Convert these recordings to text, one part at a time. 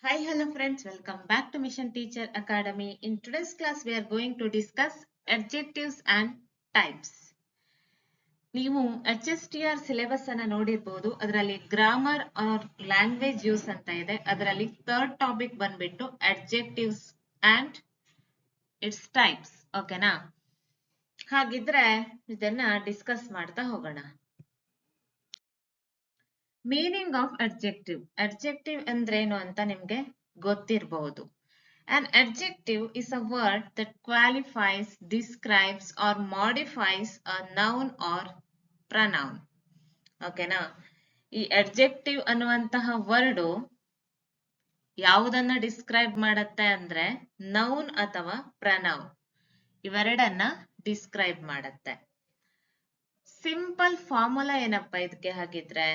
Hi, hello friends. Welcome back to Mission Teacher Academy. In today's class, we are going to discuss adjectives and types. ನೀವು HSTR syllabus ಅನ್ನ ನೋಡಿರಬಹುದು. ಅದರಲ್ಲಿ grammar R language use ಅಂತ ಇದೆ. ಅದರಲ್ಲಿ third topic ಬಂದ್ಬಿಟ್ಟು adjectives and its types. ಓಕೆನಾ? ಹಾಗಿದ್ರೆ ಇದನ್ನ ಡಿಸ್ಕಸ್ ಮಾಡ್ತಾ ಹೋಗೋಣ. Meaning of adjective. ಅಡ್ಜೆಕ್ಟಿವ್ ಅಂದ್ರೇನು ಅಂತ ನಿಮ್ಗೆ ಗೊತ್ತಿರಬಹುದು. An adjective is a word that qualifies, describes or modifies a noun or pronoun. ಓಕೆನಾ? ಈ adjective ಅನ್ನುವಂತಹ ವರ್ಡು ಯಾವುದನ್ನ ಡಿಸ್ಕ್ರೈಬ್ ಮಾಡುತ್ತೆ ಅಂದ್ರೆ ನೌನ್ ಅಥವಾ ಪ್ರನೌನ್ ಇವೆರಡನ್ನ ಡಿಸ್ಕ್ರೈಬ್ ಮಾಡುತ್ತೆ. ಸಿಂಪಲ್ ಫಾರ್ಮುಲಾ ಏನಪ್ಪಾ ಇದಕ್ಕೆ ಹಾಗಿದ್ರೆ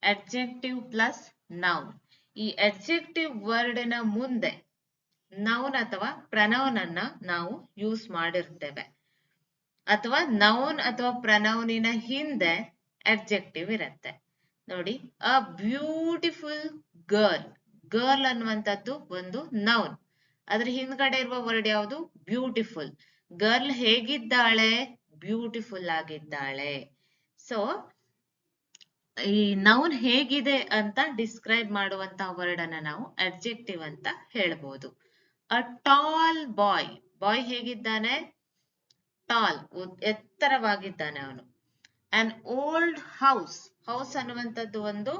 adjective ಪ್ಲಸ್ ನೌನ್. ಈ adjective ವರ್ಡಿನ ಮುಂದೆ ನೌನ್ ಅಥವಾ ಪ್ರನೌನ್ ಅನ್ನ ನಾವು ಯೂಸ್ ಮಾಡಿರ್ತೇವೆ, ಅಥವಾ ನೌನ್ ಅಥವಾ ಪ್ರನೌನಿನ ಹಿಂದೆ ಅಡ್ಜೆಕ್ಟಿವ್ ಇರುತ್ತೆ. ನೋಡಿ, ಅ ಬ್ಯೂಟಿಫುಲ್ ಗರ್ಲ್. ಗರ್ಲ್ ಅನ್ನುವಂಥದ್ದು ಒಂದು ನೌನ್. ಅದ್ರ ಹಿಂದ್ಗಡೆ ಇರುವ ವರ್ಡ್ ಯಾವುದು? ಬ್ಯೂಟಿಫುಲ್. ಗರ್ಲ್ ಹೇಗಿದ್ದಾಳೆ? ಬ್ಯೂಟಿಫುಲ್ ಆಗಿದ್ದಾಳೆ. ಸೊ ಈ ನೌನ್ ಹೇಗಿದೆ ಅಂತ ಡಿಸ್ಕ್ರೈಬ್ ಮಾಡುವಂತಹ ವರ್ಡ್ ಅನ್ನ ನಾವು ಅಡ್ಜೆಕ್ಟಿವ್ ಅಂತ ಹೇಳ್ಬೋದು. ಅ ಟಾಲ್ ಬಾಯ್. ಬಾಯ್ ಹೇಗಿದ್ದಾನೆ? ಟಾಲ್, ಎತ್ತರವಾಗಿದ್ದಾನೆ ಅವನು. An old house. ಹೌಸ್ ಅನ್ನುವಂಥದ್ದು ಒಂದು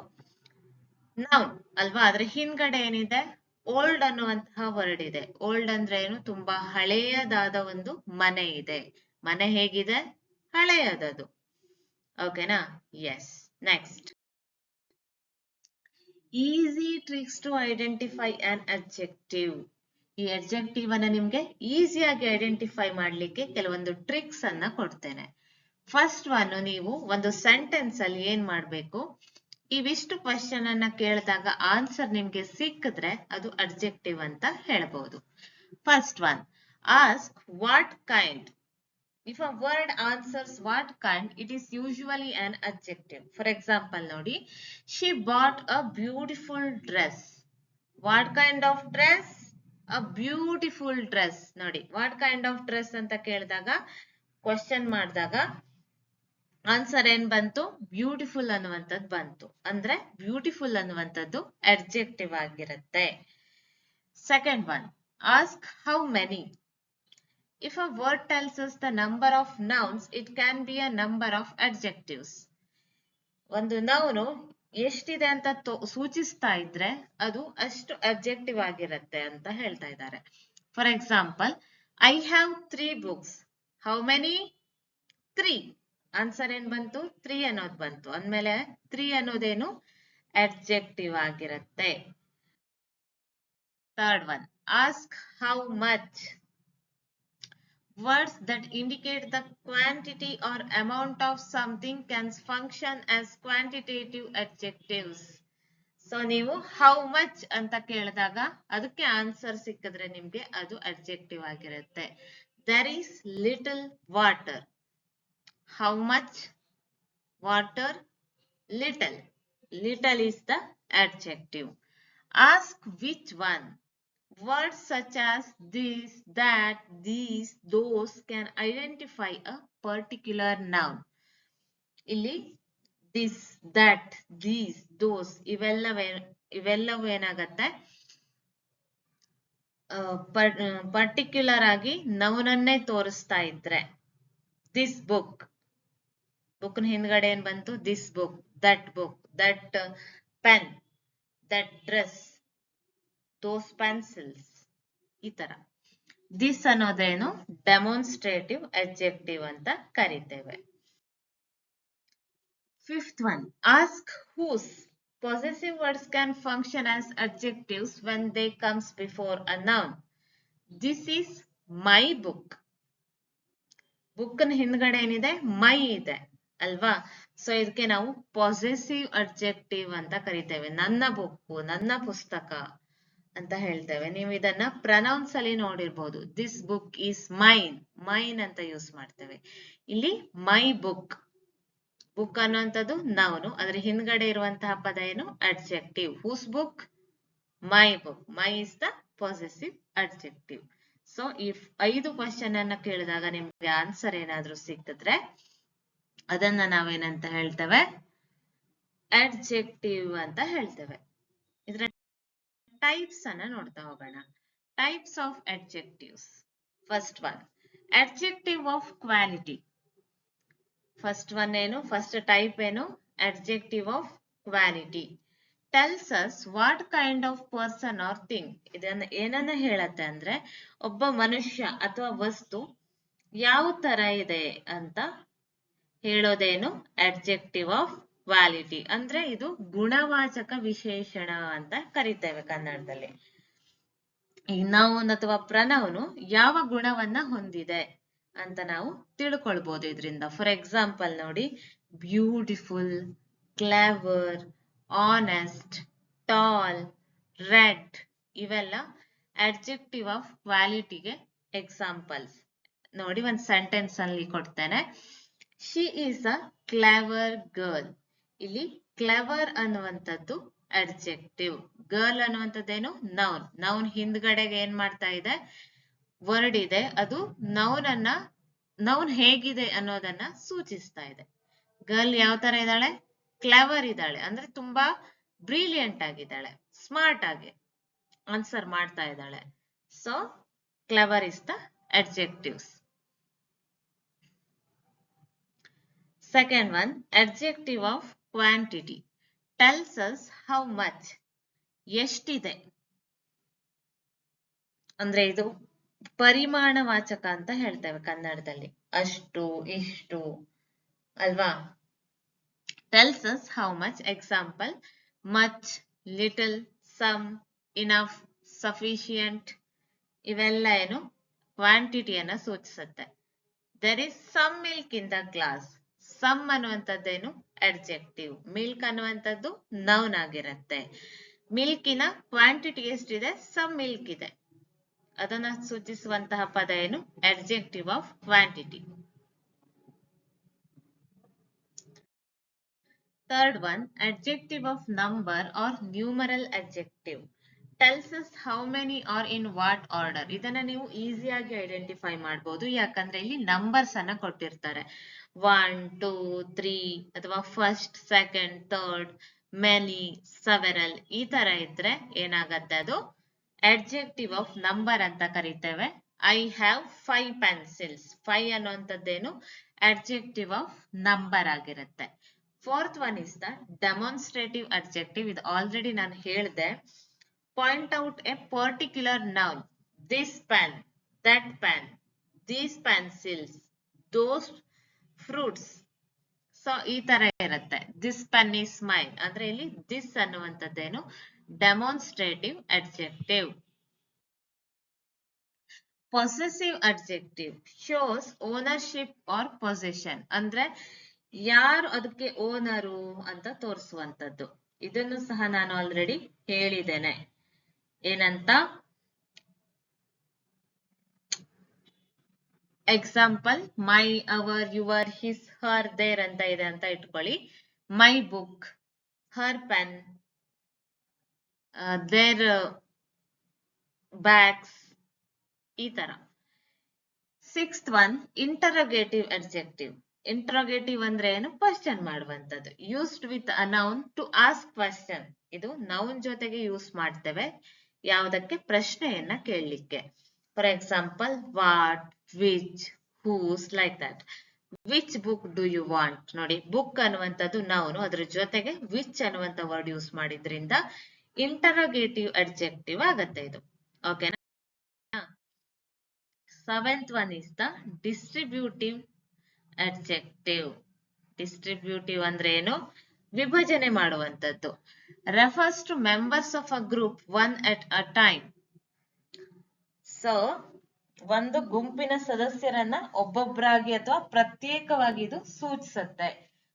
ನೌನ್ ಅಲ್ವಾ? ಅದ್ರ ಹಿಂದ್ಗಡೆ ಏನಿದೆ? ಓಲ್ಡ್ ಅನ್ನುವಂತಹ ವರ್ಡ್ ಇದೆ. ಓಲ್ಡ್ ಅಂದ್ರೆ ಏನು? ತುಂಬಾ ಹಳೆಯದಾದ ಒಂದು ಮನೆ ಇದೆ. ಮನೆ ಹೇಗಿದೆ? ಹಳೆಯದದು. ಓಕೆನಾ? Yes. Next, easy tricks to identify an adjective. ಈ ಅಡ್ಜೆಕ್ಟಿವ್ ಅನ್ನ ನಿಮ್ಗೆ ಈಸಿಯಾಗಿ ಐಡೆಂಟಿಫೈ ಮಾಡ್ಲಿಕ್ಕೆ ಕೆಲವೊಂದು ಟ್ರಿಕ್ಸ್ ಅನ್ನ ಕೊಡ್ತೇನೆ. ಫಸ್ಟ್ ಒನ್, ನೀವು ಒಂದು ಸೆಂಟೆನ್ಸ್ ಅಲ್ಲಿ ಏನ್ ಮಾಡ್ಬೇಕು, ಇವಿಷ್ಟು ಕ್ವೆಶ್ಚನ್ ಅನ್ನ ಕೇಳಿದಾಗ ಆನ್ಸರ್ ನಿಮ್ಗೆ ಸಿಕ್ಕಿದ್ರೆ ಅದು ಅಡ್ಜೆಕ್ಟಿವ್ ಅಂತ ಹೇಳ್ಬಹುದು. First one, ask what kind. If a word answers what kind, it is usually an adjective. For example, ನೋಡಿ, she bought a beautiful dress. What kind of dress? A beautiful dress. ನೋಡಿ, what kind of dress ಅಂತ ಕೇಳಿದಾಗ, question ಮಾಡಿದಾಗ answer ಏನ್ ಬಂತು? Beautiful ಅನ್ನುವಂಥದ್ದು ಬಂತು. ಅಂದ್ರೆ ಬ್ಯೂಟಿಫುಲ್ ಅನ್ನುವಂಥದ್ದು ಅಡ್ಜೆಕ್ಟಿವ್ ಆಗಿರುತ್ತೆ. Second one, ask how many. If a word tells us the number of nouns, it can be a number of adjectives. ಒಂದು ನೌನು ಎಷ್ಟಿದೆ ಅಂತ ಸೂಚಿಸ್ತಾ ಇದ್ರೆ ಅದು ಅಷ್ಟು ಅಡ್ಜೆಕ್ಟಿವ್ ಆಗಿರುತ್ತೆ ಅಂತ ಹೇಳ್ತಾ ಇದ್ದಾರೆ. For example, I have 3 books. How many? 3. Answer ಏನ್ ಬಂತು? 3 ಅನ್ನೋದು ಬಂತು. ಅಂದ್ಮೇಲೆ 3 ಅನ್ನೋದೇನು? ಅಡ್ಜೆಕ್ಟಿವ್ ಆಗಿರುತ್ತೆ. Third one, ask how much. Words that indicate the quantity or amount of something can function as quantitative adjectives. So ನೀವು how much ಅಂತ ಕೇಳಿದಾಗ ಅದಕ್ಕೆ ಆನ್ಸರ್ ಸಿಕ್ಕಿದ್ರೆ ನಿಮ್ಗೆ ಅದು ಅಡ್ಜೆಕ್ಟಿವ್ ಆಗಿರುತ್ತೆ. There is little water. How much water? Little. Little is the adjective. Ask which one. Words such as this, that, these, those can identify a particular noun. ಇಲ್ಲಿ this, that, these, those ಇವೆಲ್ಲವೂ ಏನಾಗತ್ತೆ? Particular ಆಗಿ ನೌನನ್ನೇ ತೋರಿಸ್ತಾ ಇದ್ರೆ. This book. Book ಹಿಂದ್ಗಡೆ ಏನ್ ಬಂತು? This book. That book. That pen. That dress. those pencils. ಈ ತರ ದಿಸ್ ಅನ್ನೋದೇನು? ಡೆಮೋನ್ಸ್ಟ್ರೇಟಿವ್ ಅಡ್ಜೆಕ್ಟಿವ್ ಅಂತ ಕರಿತೇವೆ. Fifth one, ask whose. Possessive words can function as adjectives when they comes before a noun. This is my book. Book ಹಿಂದ್ಗಡೆ ಏನಿದೆ? ಮೈ ಇದೆ ಅಲ್ವಾ? So ಇದಕ್ಕೆ ನಾವು ಪಾಸೆಸಿವ್ ಅಡ್ಜೆಕ್ಟಿವ್ ಅಂತ ಕರಿತೇವೆ. ನನ್ನ ಬುಕ್ಕು, ನನ್ನ ಪುಸ್ತಕ ಅಂತ ಹೇಳ್ತೇವೆ. ನೀವು ಇದನ್ನ ಪ್ರನೌನ್ಸ್ ಅಲ್ಲಿ ನೋಡಿರ್ಬೋದು. This book is mine. Mine ಅಂತ ಯೂಸ್ ಮಾಡ್ತೇವೆ. ಇಲ್ಲಿ ಮೈ ಬುಕ್. ಬುಕ್ ಅನ್ನುವಂಥದ್ದು ನೌನು. ಅದ್ರ ಹಿಂದ್ಗಡೆ ಇರುವಂತಹ ಪದ ಏನು? Adjective. Whose book? My book. My is the possessive adjective. So ಈ 5 ಕ್ವಶನ್ ಅನ್ನ ಕೇಳಿದಾಗ ನಿಮ್ಗೆ ಆನ್ಸರ್ ಏನಾದ್ರೂ ಸಿಕ್ಕಿದ್ರೆ ಅದನ್ನ ನಾವೇನಂತ ಹೇಳ್ತೇವೆ? ಅಡ್ಜೆಕ್ಟಿವ್ ಅಂತ ಹೇಳ್ತೇವೆ. ಇದ್ರ ಟೈಪ್ಸ್ ಅನ್ನ ನೋಡ್ತಾ ಹೋಗೋಣ. Types of adjectives. First one, adjective of quality. First one ಏನು? ಫಸ್ಟ್ ಟೈಪ್ ಏನು? Adjective of quality. Tells us what kind of person or thing. ಇದನ್ನ ಏನನ್ನ ಹೇಳತ್ತೆ ಅಂದ್ರೆ, ಒಬ್ಬ ಮನುಷ್ಯ ಅಥವಾ ವಸ್ತು ಯಾವ ತರ ಇದೆ ಅಂತ ಹೇಳೋದೇನು? Adjective of quality. ಅಂದ್ರೆ ಇದು ಗುಣವಾಚಕ ವಿಶೇಷಣ ಅಂತ ಕರಿತೇವೆ ಕನ್ನಡದಲ್ಲಿ. ಈ ನೌನ್ ಅಥವಾ ಪ್ರನೌನು ಯಾವ ಗುಣವನ್ನ ಹೊಂದಿದೆ ಅಂತ ನಾವು ತಿಳ್ಕೊಳ್ಬಹುದು ಇದರಿಂದ. ಫಾರ್ ಎಕ್ಸಾಂಪಲ್ ನೋಡಿ, beautiful, clever, honest, tall, red ಇವೆಲ್ಲ ಅಡ್ಜೆಕ್ಟಿವ್ ಆಫ್ ಕ್ವಾಲಿಟಿಗೆ ಎಕ್ಸಾಂಪಲ್ಸ್. ನೋಡಿ, ಒಂದು ಸೆಂಟೆನ್ಸ್ ಅಲ್ಲಿ ಕೊಡ್ತೇನೆ. She is a clever girl. ಇಲ್ಲಿ ಕ್ಲೇವರ್ ಅನ್ನುವಂಥದ್ದು ಅಡ್ಜೆಕ್ಟಿವ್, ಗರ್ಲ್ ಅನ್ನುವಂಥದ್ದೇನು? ನೌನ್. ನೌನ್ ಹಿಂದ್ಗಡೆಗೆ ಏನ್ ಮಾಡ್ತಾ ಇದೆ? ವರ್ಡ್ ಇದೆ. ಅದು ನೌನ್ ಹೇಗಿದೆ ಅನ್ನೋದನ್ನ ಸೂಚಿಸ್ತಾ ಇದೆ. ಗರ್ಲ್ ಯಾವ ತರ ಇದ್ದಾಳೆ? ಕ್ಲೇವರ್ ಇದ್ದಾಳೆ, ಅಂದ್ರೆ ತುಂಬಾ ಬ್ರಿಲಿಯಂಟ್ ಆಗಿದ್ದಾಳೆ, ಸ್ಮಾರ್ಟ್ ಆಗಿ ಆನ್ಸರ್ ಮಾಡ್ತಾ ಇದ್ದಾಳೆ. So clever is the adjectives. Second one, adjective of quantity. Tells us how much. ಎಷ್ಟಿದೆ ಅಂದ್ರೆ ಇದು ಪರಿಮಾಣವಾಚಕ ಅಂತ ಹೇಳ್ತೇವೆ ಕನ್ನಡದಲ್ಲಿ. ಅಷ್ಟು, ಇಷ್ಟು ಅಲ್ವಾ? Tells us how much. Example, much, little, some, enough, sufficient ಇವೆಲ್ಲ ಏನು? ಕ್ವಾಂಟಿಟಿಯನ್ನ ಸೂಚಿಸುತ್ತೆ. There is some milk in the glass. Some ಅನ್ನುವಂಥದ್ದೇನು? ಅಡ್ಜೆಕ್ಟಿವ್. ಮಿಲ್ಕ್ ಅನ್ನುವಂಥದ್ದು ನೌನ್ ಆಗಿರುತ್ತೆ. ಮಿಲ್ಕಿನ ಕ್ವಾಂಟಿಟಿ ಎಷ್ಟಿದೆ? ಸಮ್ ಮಿಲ್ಕ್ ಇದೆ. ಅದನ್ನ ಸೂಚಿಸುವಂತಹ ಪದ ಏನು? Adjective of quantity. Third one, adjective of number or numeral adjective. Tells us how many or in what order. ಇದನ್ನ ನೀವು ಈಸಿಯಾಗಿ ಐಡೆಂಟಿಫೈ ಮಾಡಬಹುದು, ಯಾಕಂದ್ರೆ ಇಲ್ಲಿ ನಂಬರ್ಸ್ ಅನ್ನ ಕೊಟ್ಟಿರ್ತಾರೆ. 1, 2, 3 ಅಥವಾ first, second, third, many, several ಈ ತರ ಇದ್ರೆ ಏನಾಗತ್ತೆ? ಅದು ಅಡ್ಜೆಕ್ಟಿವ್ ಆಫ್ ನಂಬರ್ ಅಂತ ಕರಿತೇವೆ. I have 5 pencils. 5 ಅನ್ನುವಂಥದ್ದೇನು? ಅಡ್ಜೆಕ್ಟಿವ್ ಆಫ್ ನಂಬರ್ ಆಗಿರುತ್ತೆ. Fourth one is the demonstrative adjective. ಇದು ಆಲ್ರೆಡಿ ನಾನು ಹೇಳಿದೆ. Point out a particular noun. This pen, that pen, these pencils, those fruits. So ಈ ತರ ಇರುತ್ತೆ. ದಿಸ್ ಪೆನ್ ಈಸ್ ಮೈನ್ ಅಂದ್ರೆ ಇಲ್ಲಿ ದಿಸ್ ಅನ್ನುವಂಥದ್ದೇನು? Demonstrative adjective. Possessive adjective shows ownership or possession. ಅಂದ್ರೆ ಯಾರು ಅದಕ್ಕೆ ಓನರು ಅಂತ ತೋರಿಸುವಂತದ್ದು. ಇದನ್ನು ಸಹ ನಾನು ಆಲ್ರೆಡಿ ಹೇಳಿದ್ದೇನೆ. ಏನಂತ? Example, my, our, your, his, her, their ಅಂತ ಇದೆ ಅಂತ ಇಟ್ಕೊಳ್ಳಿ. My book, her pen, their bags ಈ ತರ. Sixth one, interrogative adjective. Interrogative ಅಂದ್ರೆ ಏನು? ಕ್ವಶನ್ ಮಾಡುವಂತದ್ದು. Used with a noun to ask question. ಇದು ನೌನ್ ಜೊತೆಗೆ ಯೂಸ್ ಮಾಡ್ತೇವೆ ಯಾವುದಕ್ಕೆ? ಪ್ರಶ್ನೆಯನ್ನ ಕೇಳಲಿಕ್ಕೆ. For example, what, which, whose, like that. Which book do you want. ನೋಡಿ, ಬುಕ್ ಅನ್ನುವಂಥದ್ದು ನೌನು, ಅದ್ರ ಜೊತೆಗೆ ವಿಚ್ ಅನ್ನುವಂತ ವರ್ಡ್ ಯೂಸ್ ಮಾಡಿದ್ರಿಂದ ಇಂಟರೋಗೇಟಿವ್ ಅಡ್ಜೆಕ್ಟಿವ್ ಆಗತ್ತೆ ಇದು. ಓಕೆನಾ? Seventh one is the distributive adjective. Distributive ಅಂದ್ರೆ ಏನು? ವಿಭಜನೆ ಮಾಡುವಂತದ್ದು. Refers two members of a group one at a time. So ಒಂದು ಗುಂಪಿನ ಸದಸ್ಯರನ್ನ ಒಬ್ಬೊಬ್ಬರಾಗಿ ಅಥವಾ ಪ್ರತ್ಯೇಕವಾಗಿ ಇದು ಸೂಚಿಸುತ್ತೆ.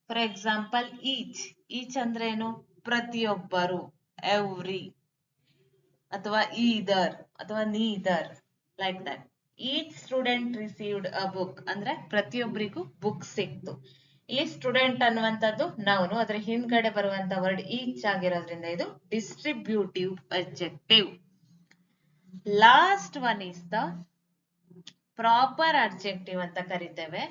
For example, each. ಈಚ್ ಅಂದ್ರೆ ಏನು? ಪ್ರತಿಯೊಬ್ಬರು, ಎವ್ರಿ, ಅಥವಾ ಈದರ್ ಅಥವಾ neither, like that. Each student received a book ಅಂದ್ರೆ ಪ್ರತಿಯೊಬ್ಬರಿಗೂ ಬುಕ್ ಸಿಕ್ತು. ಇಲ್ಲಿ ಸ್ಟೂಡೆಂಟ್ ಅನ್ನುವಂಥದ್ದು ನೌನು, ಅದರ ಹಿಂದ್ಗಡೆ ಬರುವಂತ ವರ್ಡ್ ಈಚ್ ಆಗಿರೋದ್ರಿಂದ ಇದು distributive adjective. Last one is the proper adjective ಅಂತ ಕರಿತೇವೆ.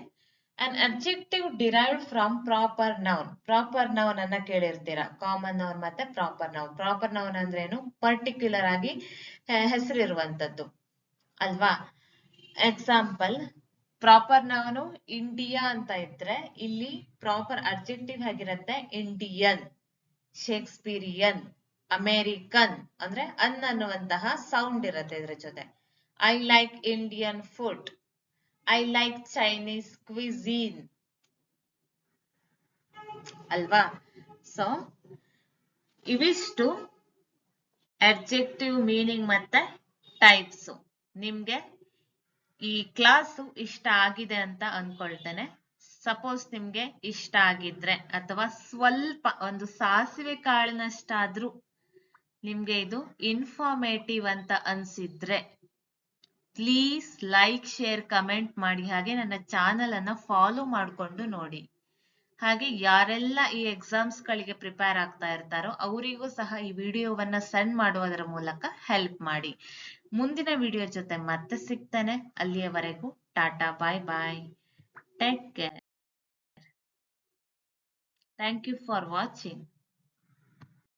An adjective derived from proper noun. Proper noun ಅನ್ನ ಕೇಳಿರ್ತೀರಾ, ಕಾಮನ್ ನೌನ್ ಮತ್ತೆ ಪ್ರಾಪರ್ ನೌನ್. ಪ್ರಾಪರ್ ನೌನ್ ಅಂದ್ರೆ ಏನು? ಪರ್ಟಿಕ್ಯುಲರ್ ಆಗಿ ಹೆಸರಿರುವಂತದ್ದು ಅಲ್ವಾ. ಎಕ್ಸಾಂಪಲ್, ಪ್ರಾಪರ್ ನೌನು ಇಂಡಿಯಾ ಅಂತ ಇದ್ರೆ ಇಲ್ಲಿ ಪ್ರಾಪರ್ ಅಡ್ಜೆಕ್ಟಿವ್ ಆಗಿರುತ್ತೆ ಇಂಡಿಯನ್, ಶೇಕ್ಸ್ಪಿರಿಯನ್, ಅಮೇರಿಕನ್. ಅಂದ್ರೆ ಅನ್ ಅನ್ನುವಂತಹ ಸೌಂಡ್ ಇರುತ್ತೆ ಇದ್ರ ಜೊತೆ. I like Indian food, I like Chinese cuisine ಅಲ್ವಾ. ಸೊ ಇವಿಷ್ಟು ಅಡ್ಜೆಕ್ಟಿವ್ ಮೀನಿಂಗ್ ಮತ್ತೆ ಟೈಪ್ಸ್. ನಿಮ್ಗೆ ಈ ಕ್ಲಾಸು ಇಷ್ಟ ಆಗಿದೆ ಅಂತ ಅನ್ಕೊಳ್ತೇನೆ. ಸಪೋಸ್ ನಿಮ್ಗೆ ಇಷ್ಟ ಆಗಿದ್ರೆ ಅಥವಾ ಸ್ವಲ್ಪ ಒಂದು ಸಾಸಿವೆ ಕಾಳಿನಷ್ಟಾದ್ರೂ ನಿಮ್ಗೆ ಇದು ಇನ್ಫಾರ್ಮೇಟಿವ್ ಅಂತ ಅನ್ಸಿದ್ರೆ ಪ್ಲೀಸ್ ಲೈಕ್, ಶೇರ್, ಕಮೆಂಟ್ ಮಾಡಿ. ಹಾಗೆ ನನ್ನ ಚಾನಲ್ ಅನ್ನ ಫಾಲೋ ಮಾಡಿಕೊಂಡು ನೋಡಿ. ಹಾಗೆ ಯಾರೆಲ್ಲ ಈ ಎಕ್ಸಾಮ್ಸ್ ಗಳಿಗೆ ಪ್ರಿಪೇರ್ ಆಗ್ತಾ ಇರ್ತಾರೋ ಅವರಿಗೂ ಸಹ ಈ ವಿಡಿಯೋವನ್ನ ಸೆಂಡ್ ಮಾಡುವುದರ ಮೂಲಕ ಹೆಲ್ಪ್ ಮಾಡಿ. ಮುಂದಿನ ವಿಡಿಯೋ ಜೊತೆ ಮತ್ತೆ ಸಿಗ್ತೇನೆ. ಅಲ್ಲಿಯವರೆಗೂ tata, bye bye, take care. Thank you for watching.